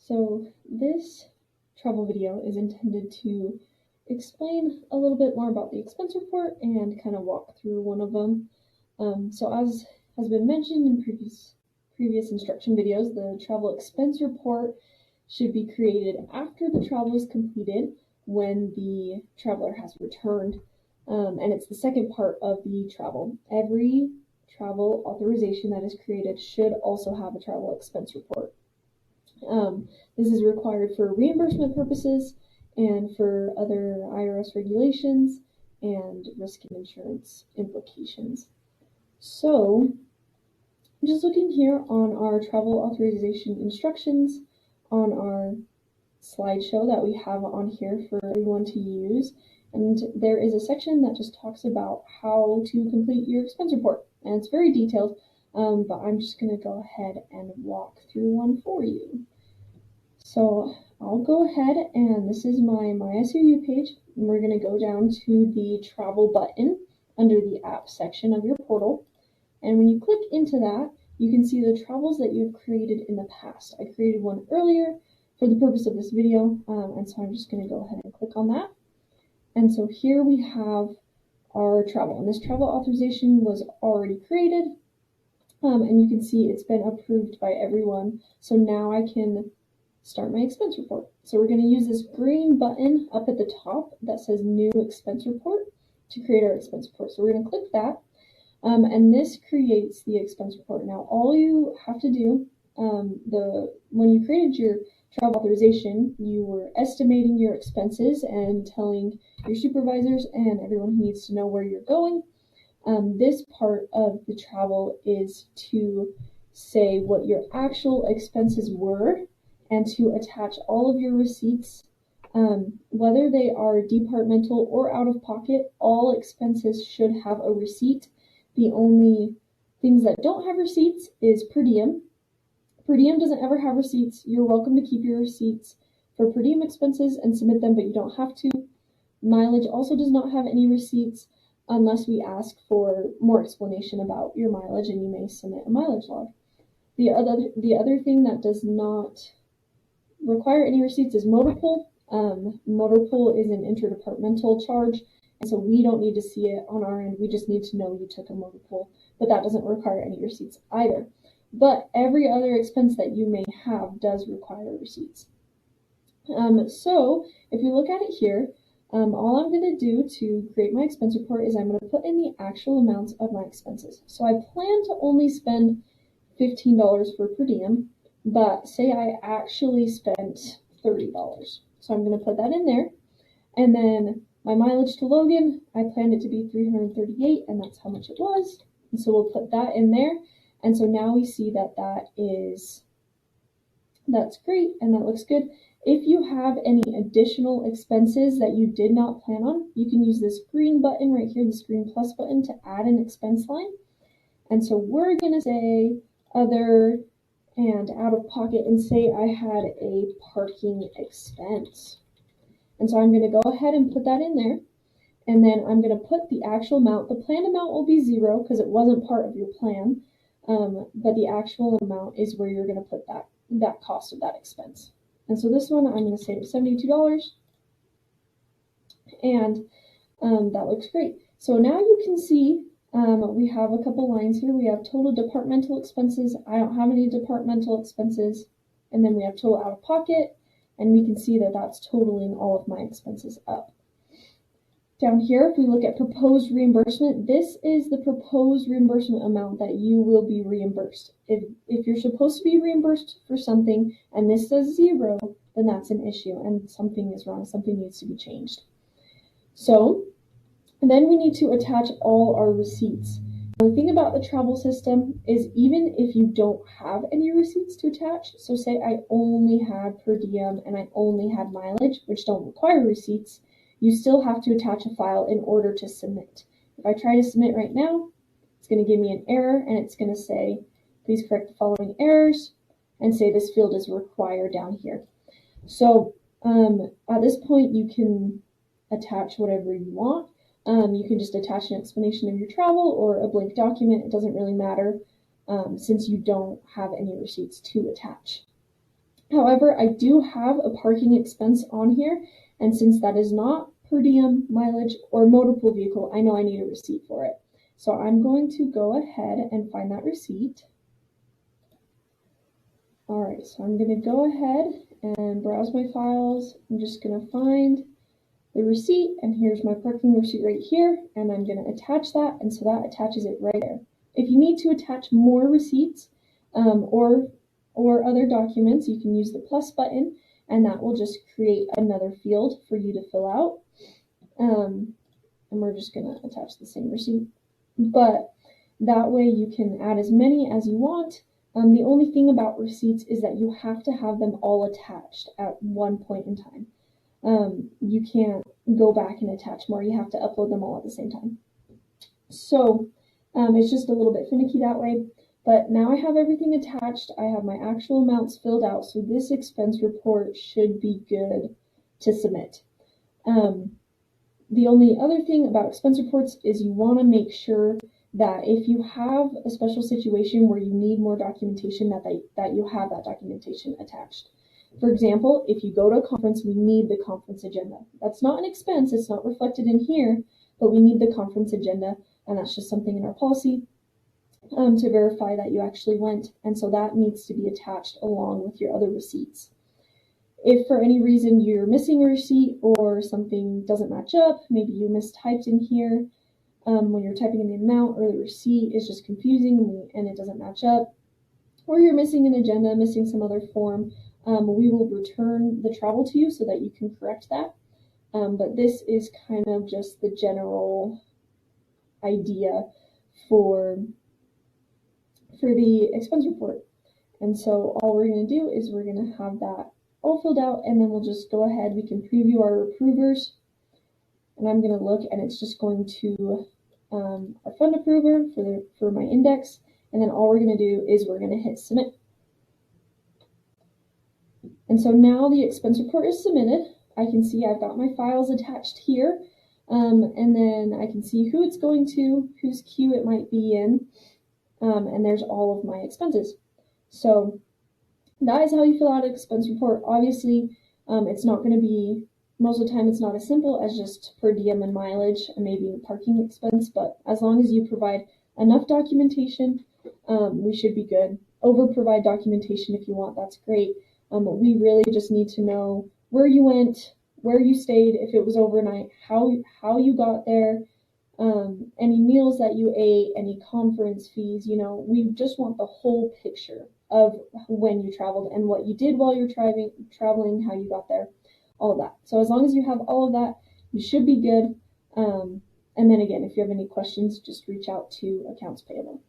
So this travel video is intended to explain a little bit more about the expense report and kind of walk through one of them. So as has been mentioned in previous instruction videos, the travel expense report should be created after the travel is completed when the traveler has returned. And it's the second part of the travel. Every travel authorization that is created should also have a travel expense report. This is required for reimbursement purposes and for other IRS regulations and risk and insurance implications. So, just looking here on our travel authorization instructions on our slideshow that we have on here for everyone to use, and there is a section that just talks about how to complete your expense report, and it's very detailed, but I'm just going to go ahead and walk through one for you. So I'll go ahead, and this is my MySOU page, and we're going to go down to the travel button under the app section of your portal. And when you click into that, you can see the travels that you've created in the past. I created one earlier for the purpose of this video, and so I'm just going to go ahead and click on that. And so here we have our travel, and this travel authorization was already created, and you can see it's been approved by everyone. So now I can start my expense report. So we're going to use this green button up at the top that says New Expense Report to create our expense report. So we're going to click that, and this creates the expense report. Now, all you have to do, when you created your travel authorization, you were estimating your expenses and telling your supervisors and everyone who needs to know where you're going. This part of the travel is to say what your actual expenses were and to attach all of your receipts, whether they are departmental or out of pocket. All expenses should have a receipt. The only things that don't have receipts is per diem. Per diem doesn't ever have receipts. You're welcome to keep your receipts for per diem expenses and submit them, but you don't have to. Mileage also does not have any receipts unless we ask for more explanation about your mileage, and you may submit a mileage log. The other thing that does not require any receipts is motor pool. Motor pool is an interdepartmental charge, and so we don't need to see it on our end. We just need to know you took a motor pool, but that doesn't require any receipts either. But every other expense that you may have does require receipts. So if you look at it here, all I'm going to do to create my expense report is I'm going to put in the actual amounts of my expenses. So I plan to only spend $15 for per diem, but say I actually spent $30. So I'm going to put that in there. And then my mileage to Logan, I planned it to be $338, and that's how much it was. And so we'll put that in there. And so now we see that that's great, and that looks good. If you have any additional expenses that you did not plan on, you can use this green button right here, this green plus button, to add an expense line. And so we're going to say other and out of pocket, and say I had a parking expense. And so I'm going to go ahead and put that in there. And then I'm going to put the actual amount. The planned amount will be $0 because it wasn't part of your plan. But the actual amount is where you're going to put that cost of that expense. And so this one I'm going to say was $72. And that looks great. So now you can see we have a couple lines here. We have total departmental expenses. I don't have any departmental expenses. And then we have total out of pocket. And we can see that that's totaling all of my expenses up. Down here, if we look at proposed reimbursement, this is the proposed reimbursement amount that you will be reimbursed. If you're supposed to be reimbursed for something and this says $0, then that's an issue and something is wrong. Something needs to be changed. So then we need to attach all our receipts. The thing about the travel system is even if you don't have any receipts to attach, so say I only had per diem and I only had mileage, which don't require receipts, you still have to attach a file in order to submit. If I try to submit right now, it's going to give me an error, and it's going to say, please correct the following errors, and say this field is required down here. So at this point, you can attach whatever you want. You can just attach an explanation of your travel or a blank document. It doesn't really matter since you don't have any receipts to attach. However, I do have a parking expense on here, and since that is not per diem, mileage, or motor pool vehicle, I know I need a receipt for it. So I'm going to go ahead and find that receipt. Alright, so I'm going to go ahead and browse my files. I'm just going to find the receipt, and here's my parking receipt right here, and I'm going to attach that, and so that attaches it right there. If you need to attach more receipts or other documents, you can use the plus button, and that will just create another field for you to fill out. And we're just going to attach the same receipt, but that way you can add as many as you want. The only thing about receipts is that you have to have them all attached at one point in time. You can't go back and attach more. You have to upload them all at the same time. So it's just a little bit finicky that way. But now I have everything attached. I have my actual amounts filled out. So this expense report should be good to submit. The only other thing about expense reports is you want to make sure that if you have a special situation where you need more documentation, that you have that documentation attached. For example, if you go to a conference, we need the conference agenda. That's not an expense, it's not reflected in here, but we need the conference agenda, and that's just something in our policy to verify that you actually went, and so that needs to be attached along with your other receipts. If for any reason you're missing a receipt or something doesn't match up, maybe you mistyped in here, when you're typing in the amount, or the receipt is just confusing and it doesn't match up, or you're missing an agenda, missing some other form, we will return the travel to you so that you can correct that. But this is kind of just the general idea for the expense report. And so all we're going to do is we're going to have that all filled out, and then we'll just go ahead. We can preview our approvers, and I'm going to look, and it's just going to our fund approver for my index, and then all we're going to do is we're going to hit submit. And so now the expense report is submitted. I can see I've got my files attached here, and then I can see who it's going to, whose queue it might be in, and there's all of my expenses. So that is how you fill out an expense report. Obviously, it's not going to be, most of the time it's not as simple as just per diem and mileage and maybe the parking expense, but as long as you provide enough documentation, we should be good. Over provide documentation if you want, that's great. But we really just need to know where you went, where you stayed, if it was overnight, how you got there, any meals that you ate, any conference fees. We just want the whole picture of when you traveled and what you did while you're traveling, how you got there, all of that. So as long as you have all of that, you should be good. And then again, if you have any questions, just reach out to Accounts Payable.